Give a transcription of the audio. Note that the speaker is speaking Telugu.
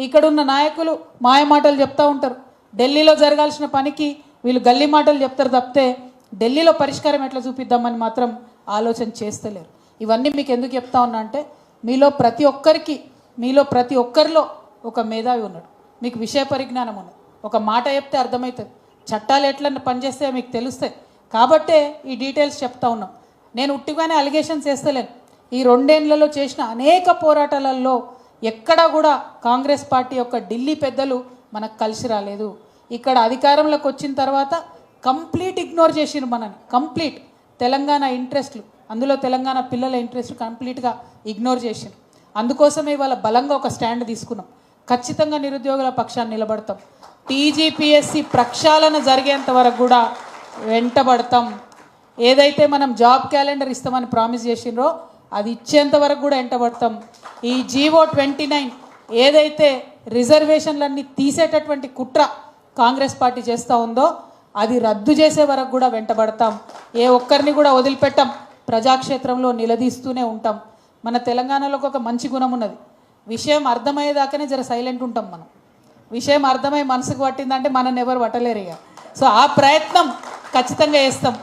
ఇక్కడున్న నాయకులు మాయ మాటలు చెప్తూ ఉంటారు. ఢిల్లీలో జరగాల్సిన పనికి వీళ్ళు గల్లీ మాటలు చెప్తారు తప్పితే ఢిల్లీలో పరిష్కారం ఎట్లా చూపిద్దామని మాత్రం ఆలోచన చేస్తలేరు. ఇవన్నీ మీకు ఎందుకు చెప్తా ఉన్నా అంటే మీలో ప్రతి ఒక్కరిలో ఒక మేధావి ఉన్నాడు, మీకు విషయ పరిజ్ఞానం ఉన్నది, ఒక మాట చెప్తే అర్థమవుతుంది, చట్టాలు ఎట్లా పనిచేస్తే మీకు తెలుస్తాయి. కాబట్టే ఈ డీటెయిల్స్ చెప్తా ఉన్నాం. నేను ఉట్టిగానే అలిగేషన్స్ వేస్తలేను. ఈ 2 ఏళ్లలో చేసిన అనేక పోరాటాలలో ఎక్కడా కూడా కాంగ్రెస్ పార్టీ యొక్క ఢిల్లీ పెద్దలు మనకు కలిసి రాలేదు. ఇక్కడ అధికారంలోకి వచ్చిన తర్వాత కంప్లీట్ ఇగ్నోర్ చేసిరు మనని. కంప్లీట్ తెలంగాణ ఇంట్రెస్ట్లు, అందులో తెలంగాణ పిల్లల ఇంట్రెస్ట్ కంప్లీట్గా ఇగ్నోర్ చేసిరు. అందుకోసమే ఇవాళ బలంగా ఒక స్టాండ్ తీసుకున్నాం. ఖచ్చితంగా నిరుద్యోగుల పక్షాన్ని నిలబడతాం. టీజీపీఎస్సీ ప్రక్షాళన జరిగేంత వరకు కూడా వెంటబడతాం. ఏదైతే మనం జాబ్ క్యాలెండర్ ఇస్తామని ప్రామిస్ చేసినరో అది ఇచ్చేంత వరకు కూడా వెంటబడతాం. ఈ జీవో 29 ఏదైతే రిజర్వేషన్లన్నీ తీసేటటువంటి కుట్ర కాంగ్రెస్ పార్టీ చేస్తూ ఉందో అది రద్దు చేసే వరకు కూడా వెంటబడతాం. ఏ ఒక్కరిని కూడా వదిలిపెట్టాం. ప్రజాక్షేత్రంలో నిలదీస్తూనే ఉంటాం. మన తెలంగాణలోకి ఒక మంచి గుణం ఉన్నది. విషయం అర్థమయ్యేదాకానే జర సైలెంట్ ఉంటాం. మనం విషయం అర్థమై మనసుకు పట్టిందంటే మనల్ని ఎవరు పట్టలేరు ఇక. సో ఆ ప్రయత్నం ఖచ్చితంగా చేస్తాం.